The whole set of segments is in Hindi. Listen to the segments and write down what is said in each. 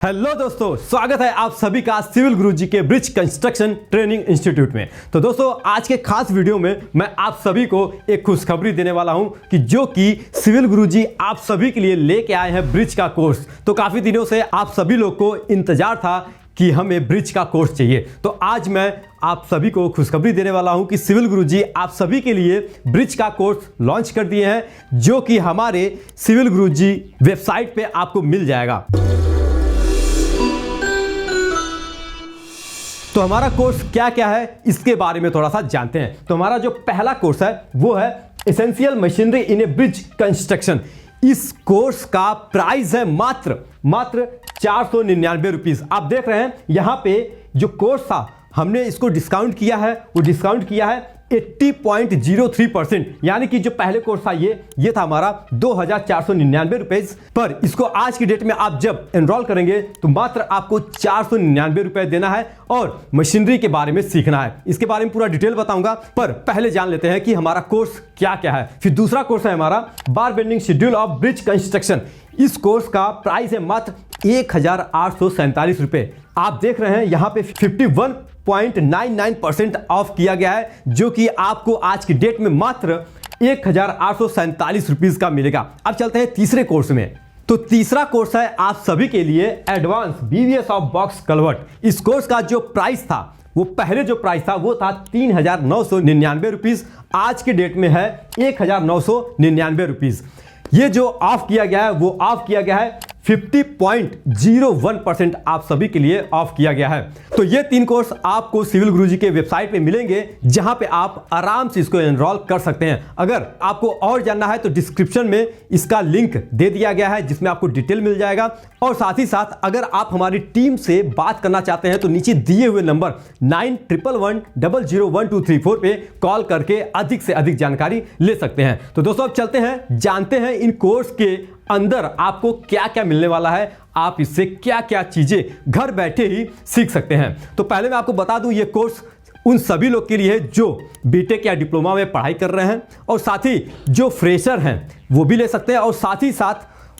हेलो दोस्तों, स्वागत है आप सभी का सिविल गुरुजी के ब्रिज कंस्ट्रक्शन ट्रेनिंग इंस्टीट्यूट में। तो दोस्तों, आज के खास वीडियो में मैं आप सभी को एक खुशखबरी देने वाला हूं कि जो कि सिविल गुरुजी आप सभी के लिए लेके आए हैं ब्रिज का कोर्स। तो काफी दिनों से आप सभी लोग को इंतजार था कि हमें ब्रिज का कोर्स चाहिए, तो आज मैं आप सभी को खुशखबरी देने वाला हूं कि सिविल गुरुजी आप सभी के लिए ब्रिज का कोर्स लॉन्च कर दिए हैं, जो कि हमारे सिविल गुरुजी वेबसाइट पे आपको मिल जाएगा। तो हमारा कोर्स क्या क्या है इसके बारे में थोड़ा सा जानते हैं। तो हमारा जो पहला कोर्स है वो है essential machinery in A bridge construction. इस कोर्स का प्राइस है मात्र 499 रुपीज। आप देख रहे हैं यहाँ पे जो कोर्स था हमने इसको डिस्काउंट किया है, वो डिस्काउंट किया है 80.03%, यानी कि जो पहले कोर्स था ये था हमारा 2499 रुपए पर। इसको आज की डेट में आप जब एनरोल करेंगे तो मात्र आपको 499 रुपए देना है और मशीनरी के बारे में सीखना है। इसके बारे में पूरा डिटेल बताऊंगा, पर पहले जान लेते हैं कि हमारा कोर्स क्या क्या है। फिर दूसरा कोर्स है हमारा बार bending schedule of bridge construction. इस कोर्स का प्राइस है मात्र 1847 रुपए। आप देख रहे हैं यहाँ पे 51.99% ऑफ किया गया है, जो कि आपको आज की डेट में मात्र 1847 रुपीज का मिलेगा। अब चलते हैं तीसरे कोर्स में। तो तीसरा कोर्स है आप सभी के लिए advance BVS of box convert. इस कोर्स का जो प्राइस था, वो पहले जो प्राइस था वो था 3999 रुपीज, आज के डेट में है 1999 रुपीज। ये जो ऑफ किया गया है वो ऑफ किया गया है 50.01% आप सभी के लिए ऑफ किया गया है। तो ये तीन कोर्स आपको सिविल गुरुजी के वेबसाइट पे मिलेंगे, जहां पे आप आराम से इसको एनरोल कर सकते हैं। अगर आपको और जानना है तो डिस्क्रिप्शन में इसका लिंक दे दिया गया है, जिसमें आपको डिटेल मिल जाएगा। और साथ ही साथ अगर आप हमारी टीम से बात करना चाहते हैं तो नीचे दिए हुए नंबर 9111001234 पे कॉल करके अधिक से अधिक जानकारी ले सकते हैं। तो दोस्तों, अब चलते हैं, जानते हैं इन कोर्स के अंदर आपको क्या क्या मिलने वाला है, आप इससे क्या क्या चीजें घर बैठे ही सीख सकते हैं। तो पहले मैं आपको बता दूं, ये कोर्स उन सभी लोग के लिए है जो बीटेक या डिप्लोमा में पढ़ाई कर रहे हैं, और साथ ही जो फ्रेशर हैं वो भी ले सकते हैं, और साथ ही साथ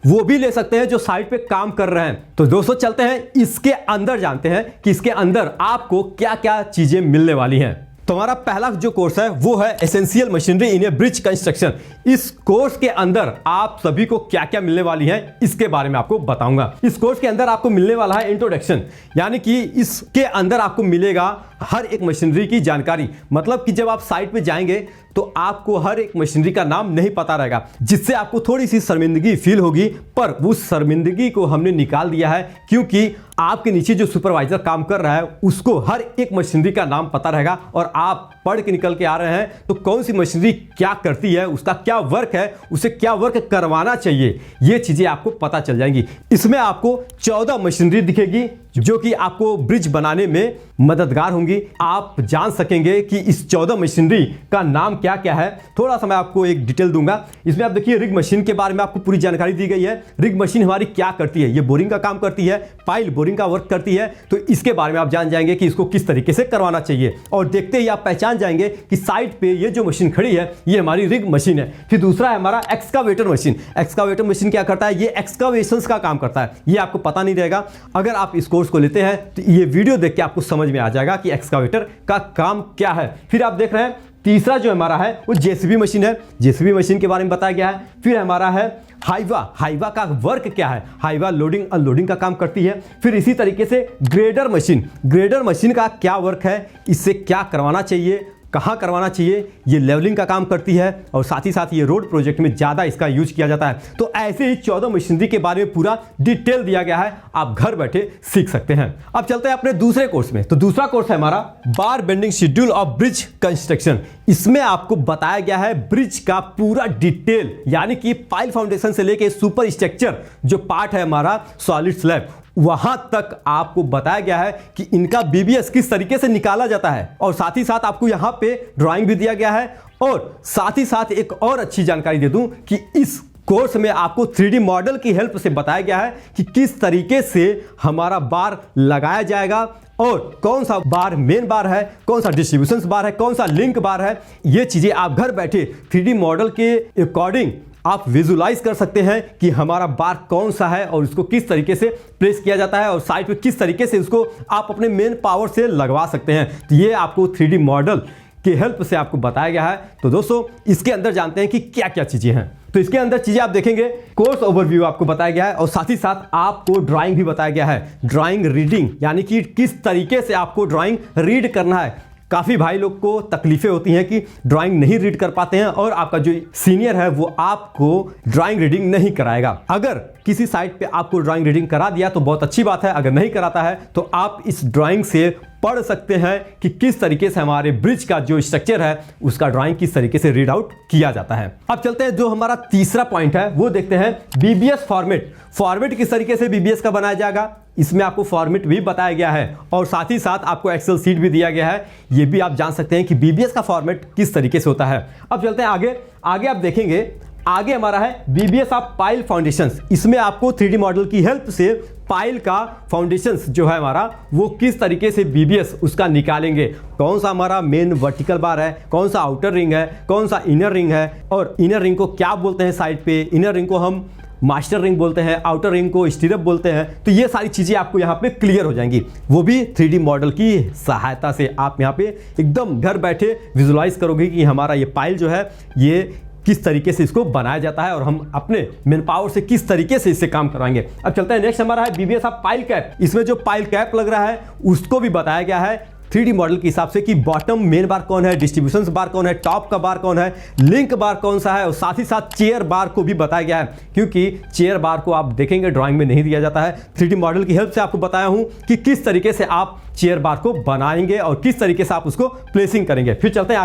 वो भी ले सकते हैं जो साइट पे काम कर रहे हैं। तो दोस्तों, चलते हैं इसके अंदर, जानते हैं कि इसके अंदर आपको क्या क्या चीजें मिलने वाली हैं। तो हमारा पहला जो कोर्स है वो है essential machinery in A bridge construction. इस कोर्स के अंदर आप सभी को क्या क्या मिलने वाली है इसके बारे में आपको बताऊंगा। इस कोर्स के अंदर आपको मिलने वाला है इंट्रोडक्शन, यानी कि इसके अंदर आपको मिलेगा हर एक मशीनरी की जानकारी। मतलब कि जब आप साइट पे जाएंगे तो आपको हर एक मशीनरी का नाम नहीं पता रहेगा, जिससे आपको थोड़ी सी शर्मिंदगी फील होगी, पर उस शर्मिंदगी को हमने निकाल दिया है, क्योंकि आपके नीचे जो सुपरवाइजर काम कर रहा है उसको हर एक मशीनरी का नाम पता रहेगा, और आप पढ़ के निकल के आ रहे हैं तो कौन सी मशीनरी क्या करती है, उसका क्या वर्क है, उसे क्या वर्क करवाना चाहिए, ये चीजें आपको पता चल जाएंगी। इसमें आपको 14 मशीनरी दिखेगी जो कि आपको ब्रिज बनाने में मददगार होंगी। आप जान सकेंगे कि इस 14 मशीनरी का नाम क्या क्या है। थोड़ा सा मैं आपको एक डिटेल दूंगा। इसमें आप देखिए, रिग मशीन के बारे में आपको पूरी जानकारी दी गई है। रिग मशीन हमारी क्या करती है, ये बोरिंग का काम करती है, पाइल बोरिंग का वर्क करती है। तो इसके बारे में आप जान जाएंगे कि इसको किस तरीके से करवाना चाहिए, और देखते ही आप पहचान जाएंगे कि साइड पे ये जो मशीन खड़ी है ये हमारी रिग मशीन है। फिर दूसरा है हमारा एक्सकावेटर मशीन। एक्सकावेटर मशीन क्या करता है, ये एक्सकावेशंस का काम करता है। ये आपको पता नहीं रहेगा, अगर आप इस कोर्स को लेते हैं तो ये वीडियो देख के आपको समझ में आ जाएगा कि एक्सकावेटर का काम क्या है। फिर आप देख रहे हैं तीसरा जो हमारा है वो जेसीबी मशीन है। जेसीबी मशीन के बारे में बताया गया है। फिर हमारा है हाइवा। हाइवा का वर्क क्या है, हाइवा लोडिंग अनलोडिंग का काम करती है। फिर इसी तरीके से ग्रेडर मशीन। ग्रेडर मशीन का क्या वर्क है, इससे क्या करवाना चाहिए, कहाँ करवाना चाहिए, ये लेवलिंग का काम करती है, और साथ ही साथ ये रोड प्रोजेक्ट में ज़्यादा इसका यूज किया जाता है। तो ऐसे ही 14 मशीनरी के बारे में पूरा डिटेल दिया गया है, आप घर बैठे सीख सकते हैं। अब चलते हैं अपने दूसरे कोर्स में। तो दूसरा कोर्स है हमारा बार bending schedule of bridge construction. इसमें आपको बताया गया है ब्रिज का पूरा डिटेल, यानी कि पाइल फाउंडेशन से लेके सुपर स्ट्रक्चर जो पार्ट है हमारा सॉलिड स्लैब, वहां तक आपको बताया गया है कि इनका बीबीएस किस तरीके से निकाला जाता है। और साथ ही साथ आपको यहां पे ड्राइंग भी दिया गया है, और साथ ही साथ एक और अच्छी जानकारी दे दूं कि इस कोर्स में आपको 3D मॉडल की हेल्प से बताया गया है कि किस तरीके से हमारा बार लगाया जाएगा, और कौन सा बार मेन बार है, कौन सा डिस्ट्रीब्यूशन बार है, कौन सा लिंक बार है। ये चीजें आप घर बैठे 3D मॉडल के अकॉर्डिंग आप विजुलाइज कर सकते हैं कि हमारा बार कौन सा है और उसको किस तरीके से प्लेस किया जाता है और साइड पे किस तरीके से उसको आप अपने मेन पावर से लगवा सकते हैं। तो ये आपको 3D मॉडल की हेल्प से आपको बताया गया है। तो दोस्तों इसके अंदर जानते हैं कि क्या क्या चीजें हैं। तो इसके अंदर चीजें आप देखेंगे, कोर्स ओवरव्यू आपको बताया गया है और साथ ही साथ आपको ड्राइंग भी बताया गया है। ड्राइंग रीडिंग यानी कि किस तरीके से आपको ड्राइंग रीड करना है। काफ़ी भाई लोग को तकलीफें होती हैं कि ड्राइंग नहीं रीड कर पाते हैं और आपका जो सीनियर है वो आपको ड्राइंग रीडिंग नहीं कराएगा। अगर किसी साइट पे आपको ड्राइंग रीडिंग करा दिया तो बहुत अच्छी बात है, अगर नहीं कराता है तो आप इस ड्राइंग से पढ़ सकते हैं कि किस तरीके से हमारे ब्रिज का जो स्ट्रक्चर है उसका ड्राइंग किस तरीके से रीड आउट किया जाता है। अब चलते हैं जो हमारा तीसरा पॉइंट है वो देखते हैं, बीबीएस फॉर्मेट। फॉर्मेट किस तरीके से बीबीएस का बनाया जाएगा, इसमें आपको फॉर्मेट भी बताया गया है और साथ ही साथ आपको एक्सेल सीट भी दिया गया है। ये भी आप जान सकते हैं कि बीबीएस का फॉर्मेट किस तरीके से होता है। अब चलते हैं आगे आप देखेंगे, आगे हमारा है बीबीएस ऑफ पाइल फाउंडेशंस। इसमें आपको 3D मॉडल की हेल्प से पाइल का फाउंडेशंस जो है हमारा वो किस तरीके से बीबीएस उसका निकालेंगे, कौन सा हमारा मेन वर्टिकल बार है, कौन सा आउटर रिंग है, कौन सा इनर रिंग है और इनर रिंग को क्या बोलते हैं साइड पे, इनर रिंग को हम मास्टर रिंग बोलते हैं, आउटर रिंग को स्टीरअप बोलते हैं। तो ये सारी चीज़ें आपको यहाँ पे क्लियर हो जाएंगी, वो भी 3D मॉडल की सहायता से। आप यहाँ पे एकदम घर बैठे विजुलाइज करोगे कि हमारा ये पाइल जो है ये किस तरीके से इसको बनाया जाता है और हम अपने मेन पावर से किस तरीके से इससे काम करवाएंगे। अब चलते हैं नेक्स्ट हमारा है बीबीएस ऑफ पाइल कैप। इसमें जो पाइल कैप लग रहा है उसको भी बताया गया है 3D मॉडल के हिसाब से कि बॉटम मेन बार कौन है, डिस्ट्रीब्यूशन बार कौन है, टॉप का बार कौन है, लिंक बार कौन सा है और साथ ही साथ चेयर बार को भी बताया गया है, क्योंकि चेयर बार को आप देखेंगे ड्राइंग में नहीं दिया जाता है। 3D मॉडल की हेल्प से आपको बताया हूं कि किस तरीके से आप चेयर बार को बनाएंगे और किस तरीके से आप उसको प्लेसिंग करेंगे। फिर चलते हैं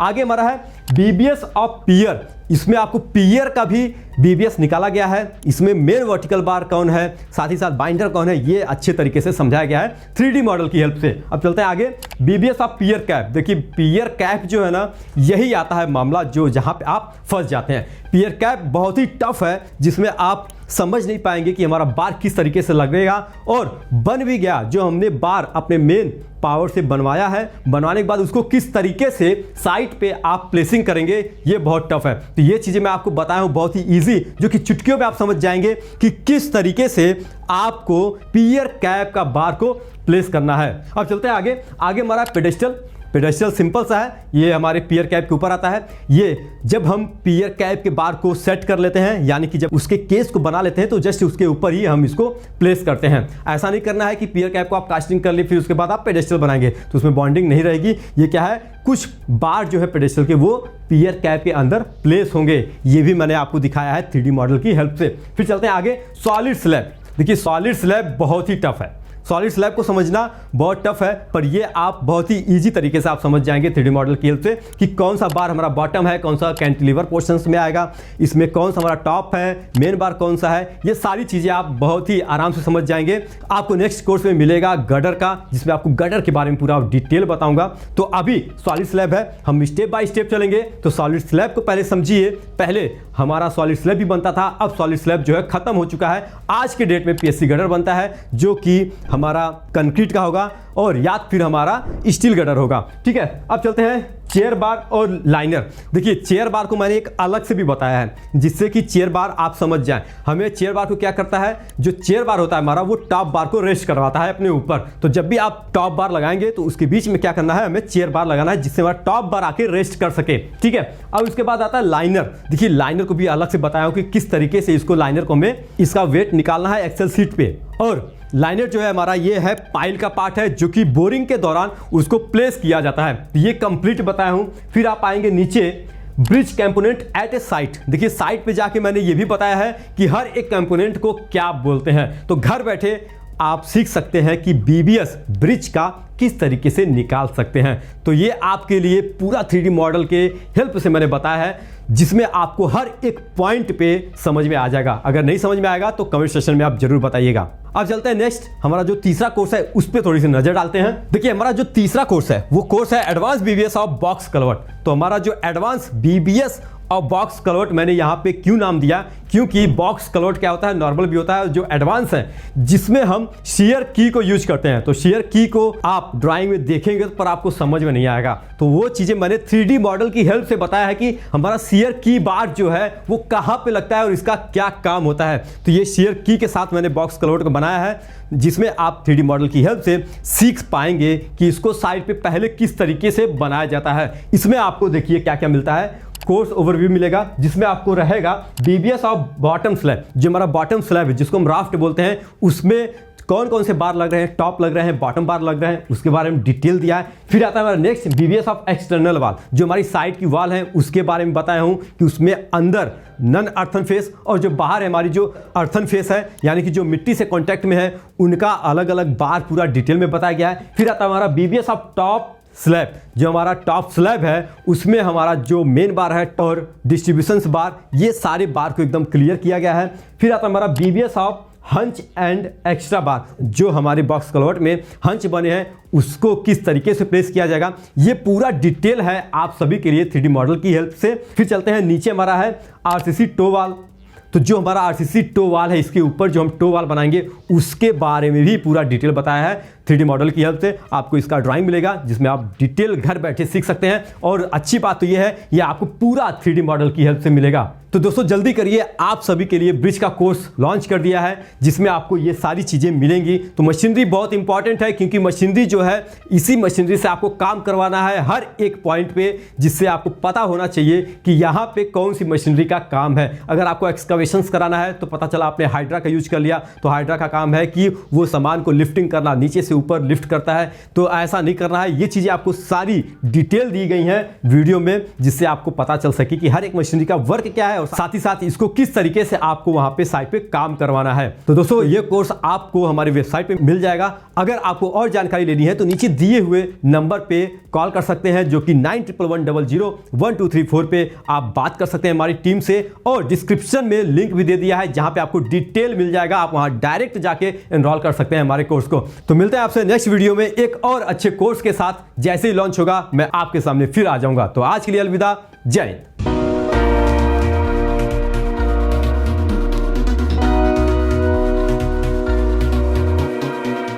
आगे हमारा है बीबीएस ऑफ पियर। इसमें आपको पियर का भी बीबीएस निकाला गया है। इसमें मेन वर्टिकल बार कौन है, साथ ही साथ बाइंडर कौन है, ये अच्छे तरीके से समझाया गया है 3D मॉडल की हेल्प से। अब चलते हैं आगे बीबीएस ऑफ पियर कैप। देखिए पियर कैप जो है ना, यही आता है मामला जो जहां पे आप फंस जाते हैं। पियर कैप बहुत ही टफ है जिसमें आप समझ नहीं पाएंगे कि हमारा बार किस तरीके से लगेगा और बन भी गया जो हमने बार अपने मेन पावर से बनवाया है, बनवाने के बाद उसको किस तरीके से साइट पे आप प्लेसिंग करेंगे, ये बहुत टफ है। तो ये चीजें मैं आपको बताया हूं बहुत ही इजी, जो कि चुटकियों में आप समझ जाएंगे कि किस तरीके से आपको पियर कैप का बार को प्लेस करना है। अब चलते हैं आगे हमारा पेडेस्टल सिंपल सा है, ये हमारे पियर कैप के ऊपर आता है। ये जब हम पियर कैप के बार को सेट कर लेते हैं, यानी कि जब उसके केस को बना लेते हैं तो जस्ट उसके ऊपर ही हम इसको प्लेस करते हैं। ऐसा नहीं करना है कि पियर कैप को आप कास्टिंग कर ली फिर उसके बाद आप पेडेस्टल बनाएंगे, तो उसमें बॉन्डिंग नहीं रहेगी। ये क्या है, कुछ बार जो है पेडेस्टल के वो पियर कैप के अंदर प्लेस होंगे। ये भी मैंने आपको दिखाया है 3D मॉडल की हेल्प से। फिर चलते हैं आगे सॉलिड स्लैब। देखिए सॉलिड स्लैब बहुत ही टफ है, सॉलिड स्लैब को समझना बहुत टफ है, पर ये आप बहुत ही इजी तरीके से आप समझ जाएंगे 3D मॉडल की हेल्प से कि कौन सा बार हमारा बॉटम है, कौन सा कैंटिलीवर पोर्शंस में आएगा, इसमें कौन सा हमारा टॉप है, मेन बार कौन सा है। ये सारी चीज़ें आप बहुत ही आराम से समझ जाएंगे। आपको नेक्स्ट कोर्स में मिलेगा गडर का, जिसमें आपको गडर के बारे में पूरा डिटेल बताऊंगा। तो अभी सॉलिड स्लैब है, हम स्टेप बाय स्टेप चलेंगे। तो सॉलिड स्लैब को पहले समझिए। पहले हमारा सॉलिड स्लैब भी बनता था, अब सॉलिड स्लैब जो है खत्म हो चुका है। आज के डेट में पीएससी गडर बनता है, जो कि हमारा कंक्रीट का होगा और या फिर हमारा स्टील गटर होगा। ठीक है, अब चलते हैं चेयर बार और लाइनर। देखिए चेयर बार को मैंने एक अलग से भी बताया है जिससे कि चेयर बार आप समझ जाएं। हमें चेयर बार को क्या करता है, जो चेयर बार होता है हमारा वो टॉप बार को रेस्ट करवाता है अपने ऊपर। तो जब भी आप टॉप बार लगाएंगे तो उसके बीच में क्या करना है, हमें चेयर बार लगाना है जिससे हमारा टॉप बार आके रेस्ट कर सके। ठीक है, अब इसके बाद आता है लाइनर। देखिए लाइनर को भी अलग से बताया हूं कि किस तरीके से इसको लाइनर को हमें इसका वेट निकालना है एक्सेल सीट पे। और लाइनर जो है हमारा ये है पाइल का पार्ट है जो कि बोरिंग के दौरान उसको प्लेस किया जाता है। ये कंप्लीट बताया हूं। फिर आप आएंगे नीचे ब्रिज कंपोनेंट एट ए साइट। देखिए साइट पे जाके मैंने ये भी बताया है कि हर एक कंपोनेंट को क्या बोलते हैं। तो घर बैठे आप सीख सकते हैं कि बीबीएस ब्रिज का किस तरीके से निकाल सकते हैं। तो ये आपके लिए पूरा 3D मॉडल के हेल्प से मैंने बताया है, जिसमें आपको हर एक पॉइंट पे समझ में आ जाएगा। अगर नहीं समझ में आएगा तो कमेंट सेक्शन में आप जरूर बताइएगा। अब चलते हैं नेक्स्ट, हमारा जो तीसरा कोर्स है उस पर थोड़ी सी नजर डालते हैं। देखिए हमारा जो तीसरा कोर्स है वो कोर्स है advance BBS of box culvert. तो हमारा जो एडवांस बीबीएस और बॉक्स कलवर्ट मैंने यहाँ पे क्यों नाम दिया, क्योंकि बॉक्स कलवर्ट क्या होता है, नॉर्मल भी होता है, जो एडवांस है जिसमें हम शेयर की को यूज करते हैं। तो शेयर की को आप ड्राइंग में देखेंगे पर आपको समझ में नहीं आएगा, तो वो चीजें मैंने 3D मॉडल की हेल्प से बताया है कि हमारा शेयर की बार जो है वो कहाँ पे लगता है और इसका क्या काम होता है। तो ये शेयर की के साथ मैंने बॉक्स कलवर्ट को बनाया है, जिसमें आप 3D मॉडल की हेल्प से सीख पाएंगे कि इसको साइड पे पहले किस तरीके से बनाया जाता है। इसमें आपको देखिए क्या क्या मिलता है। कोर्स ओवरव्यू मिलेगा जिसमें आपको रहेगा BBS ऑफ बॉटम स्लैब, जो हमारा बॉटम स्लैब है जिसको हम राफ्ट बोलते हैं, उसमें कौन कौन से बार लग रहे हैं, टॉप लग रहे हैं, बॉटम बार लग रहे हैं, उसके बारे में डिटेल दिया है। फिर आता है हमारा नेक्स्ट BBS ऑफ एक्सटर्नल वाल, जो हमारी साइड की वाल है उसके बारे में बताया हूं कि उसमें अंदर नन अर्थन फेस और जो बाहर है हमारी जो अर्थन फेस है, यानी कि जो मिट्टी से कांटेक्ट में है, उनका अलग अलग बार पूरा डिटेल में बताया गया है। फिर आता है हमारा BBS ऑफ टॉप स्लैब, जो हमारा टॉप स्लैब है उसमें हमारा जो मेन बार है और डिस्ट्रीब्यूशंस बार, ये सारे बार को एकदम क्लियर किया गया है। फिर आता है हमारा BBS of hunch and extra bar, जो हमारे बॉक्स कलवर्ट में हंच बने हैं उसको किस तरीके से प्लेस किया जाएगा, ये पूरा डिटेल है आप सभी के लिए 3D मॉडल की हेल्प से। फिर चलते हैं नीचे, हमारा है RCC टो वाल। तो जो हमारा RCC टो वाल है, इसके ऊपर जो हम टो वाल बनाएंगे उसके बारे में भी पूरा डिटेल बताया है 3D मॉडल की हेल्प से। आपको इसका ड्राइंग मिलेगा जिसमें आप डिटेल घर बैठे सीख सकते हैं, और अच्छी बात तो ये है ये आपको पूरा 3D मॉडल की हेल्प से मिलेगा। तो दोस्तों जल्दी करिए, आप सभी के लिए ब्रिज का कोर्स लॉन्च कर दिया है जिसमें आपको ये सारी चीजें मिलेंगी। तो मशीनरी बहुत इंपॉर्टेंट है, क्योंकि मशीनरी जो है, इसी मशीनरी से आपको काम करवाना है हर एक पॉइंट पे, जिससे आपको पता होना चाहिए कि यहाँ पे कौन सी मशीनरी का काम है। अगर आपको एक्सकवेशंस कराना है तो पता चला आपने हाइड्रा का यूज कर लिया, तो हाइड्रा का काम है कि वो सामान को लिफ्टिंग करना, नीचे से ऊपर लिफ्ट करता है, तो ऐसा नहीं करना है। ये चीजें आपको सारी डिटेल दी गई हैं वीडियो में, जिससे आपको पता चल सके कि हर एक मशीनरी का वर्क क्या है और साथ ही साथ इसको किस तरीके से आपको वहां पे साइट पे काम करवाना है। तो दोस्तों ये कोर्स आपको हमारी वेबसाइट पे मिल जाएगा। अगर आपको और जानकारी लेनी है तो नीचे दिए हुए नंबर पे कॉल कर सकते हैं, जो कि 9111001234 पे आप बात कर सकते हैं हमारी टीम से, और डिस्क्रिप्शन में लिंक भी दे दिया है जहां पे आपको डिटेल मिल जाएगा, आप वहां डायरेक्ट जाके एनरोल कर सकते हैं हमारे कोर्स को। तो मिलते हैं आपसे नेक्स्ट वीडियो में एक और अच्छे कोर्स के साथ। जैसे ही लॉन्च होगा मैं आपके सामने फिर आ जाऊंगा। तो आज के लिए अलविदा, जय हिंद।